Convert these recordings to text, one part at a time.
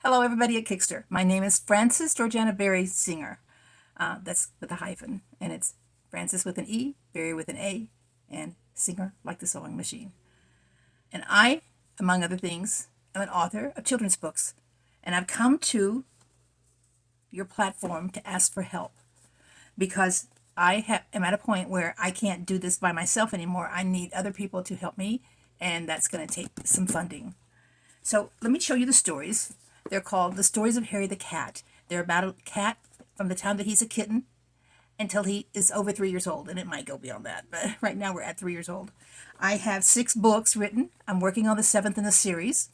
Hello, everybody at Kickster. My name is Frances Georgiana Barry-Singer. That's with a hyphen, and it's Frances with an E, Barry with an A, and Singer like the sewing machine. And I, among other things, am an author of children's books, and I've come to your platform to ask for help because am at a point where I can't do this by myself anymore. I need other people to help me, and that's going to take some funding. So let me show you the stories. They're called The Stories of Harry the Cat. They're about a cat from the time that he's a kitten until he is over 3 years old, and it might go beyond that, but right now we're at 3 years old. I have 6 books written. I'm working on the 7th in the series,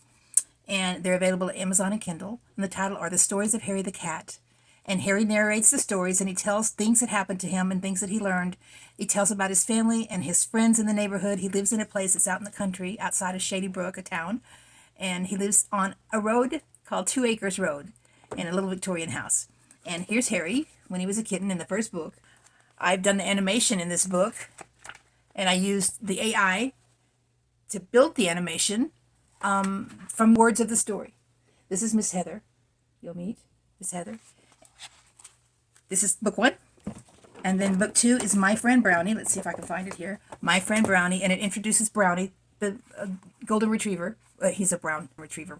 and they're available at Amazon and Kindle. And the title are The Stories of Harry the Cat. And Harry narrates the stories, and he tells things that happened to him and things that he learned. He tells about his family and his friends in the neighborhood. He lives in a place that's out in the country, outside of Shady Brook, a town. And he lives on a road called 2 Acres Road in a little Victorian house. And here's Harry when he was a kitten in the first book. I've done the animation in this book, and I used the AI to build the animation from words of the story. This is Miss Heather. You'll meet Miss Heather. This is book 1. And then book 2 is My Friend Brownie. Let's see if I can find it here. My Friend Brownie, and it introduces Brownie, the golden retriever. He's a brown retriever.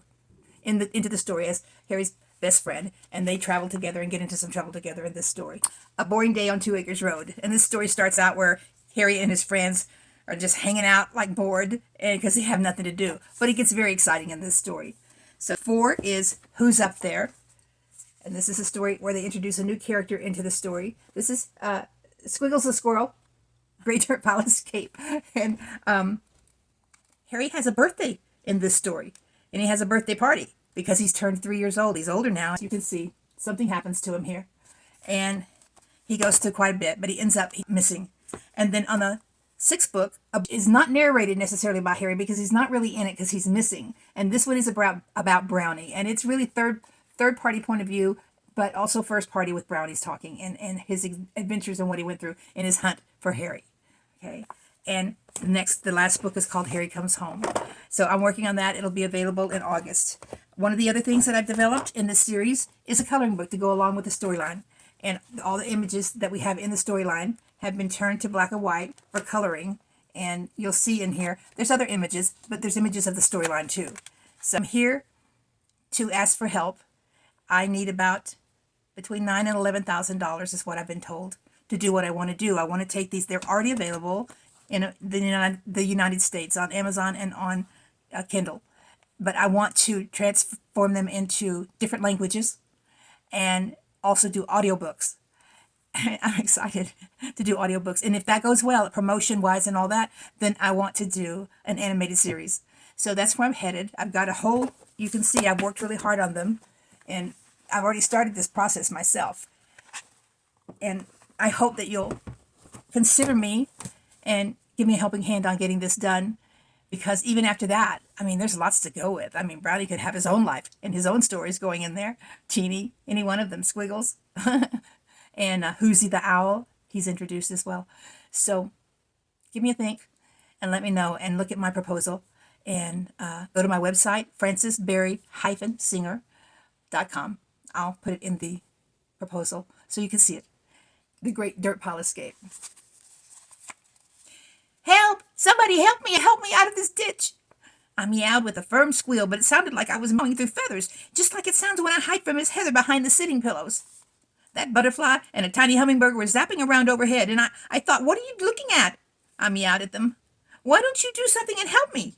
Into the story as Harry's best friend, and they travel together and get into some trouble together in this story. A boring day on 2 Acres Road. And this story starts out where Harry and his friends are just hanging out like bored because they have nothing to do. But it gets very exciting in this story. So 4 is Who's Up There? And this is a story where they introduce a new character into the story. This is Squiggles the Squirrel, Great Dirt Pile Escape. And Harry has a birthday in this story. And he has a birthday party because he's turned 3 years old. He's older now. As you can see, something happens to him here. And he goes through quite a bit, but he ends up missing. And then on the 6th book is not narrated necessarily by Harry because he's not really in it because he's missing. And this one is about Brownie. And it's really third party point of view, but also first party with Brownie's talking and his adventures and what he went through in his hunt for Harry. Okay. And the last book is called Harry Comes Home. So I'm working on that. It'll be available in August. One of the other things that I've developed in this series is a coloring book to go along with the storyline. And all the images that we have in the storyline have been turned to black and white for coloring. And you'll see in here, there's other images, but there's images of the storyline too. So I'm here to ask for help. I need about between $9,000 and $11,000 is what I've been told to do what I want to do. I want to take these. They're already available in the United States on Amazon and on Kindle. But I want to transform them into different languages and also do audiobooks. I'm excited to do audiobooks. And if that goes well, promotion-wise and all that, then I want to do an animated series. So that's where I'm headed. I've got a whole, you can see I've worked really hard on them. And I've already started this process myself. And I hope that you'll consider me and give me a helping hand on getting this done. Because even after that, I mean, there's lots to go with. I mean, Brownie could have his own life and his own stories going in there. Teeny, any one of them, Squiggles. And Hoosie the Owl, he's introduced as well. So give me a think and let me know and look at my proposal. And go to my website, FrancesBarry-Singer.com. I'll put it in the proposal so you can see it. The Great Dirt Pile Escape. Help! Somebody help me out of this ditch! I meowed with a firm squeal, but it sounded like I was mowing through feathers, just like it sounds when I hide from Miss Heather behind the sitting pillows. That butterfly and a tiny hummingbird were zapping around overhead, and I thought, what are you looking at? I meowed at them. Why don't you do something and help me?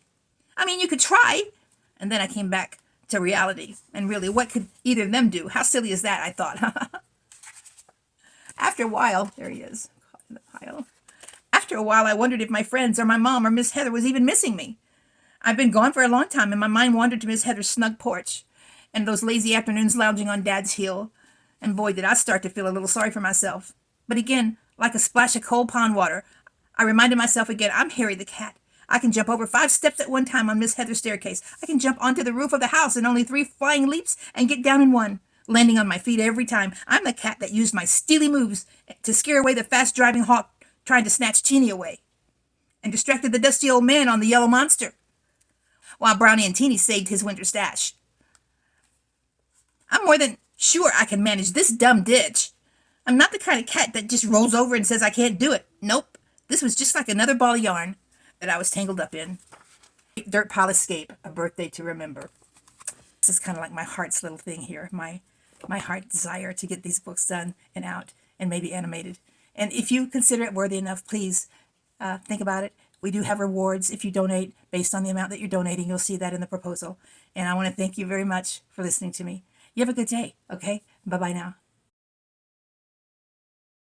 I mean, you could try. And then I came back to reality. And really, what could either of them do? How silly is that, I thought. After a while, there he is, caught in the pile. After a while, I wondered if my friends or my mom or Miss Heather was even missing me. I've been gone for a long time, and my mind wandered to Miss Heather's snug porch and those lazy afternoons lounging on Dad's heel. And boy, did I start to feel a little sorry for myself. But again, like a splash of cold pond water, I reminded myself again, I'm Harry the Cat. I can jump over 5 steps at one time on Miss Heather's staircase. I can jump onto the roof of the house in only 3 flying leaps and get down in 1, landing on my feet every time. I'm the cat that used my steely moves to scare away the fast-driving hawk trying to snatch Teeny away and distracted the dusty old man on the yellow monster while Brownie and Teeny saved his winter stash. I'm more than sure I can manage this dumb ditch. I'm not the kind of cat that just rolls over and says I can't do it. Nope. This was just like another ball of yarn that I was tangled up in. Dirt pile escape, a birthday to remember. This is kind of like my heart's little thing here. My heart desire to get these books done and out and maybe animated. And if you consider it worthy enough, please think about it. We do have rewards if you donate based on the amount that you're donating. You'll see that in the proposal. And I want to thank you very much for listening to me. You have a good day, okay? Bye-bye now.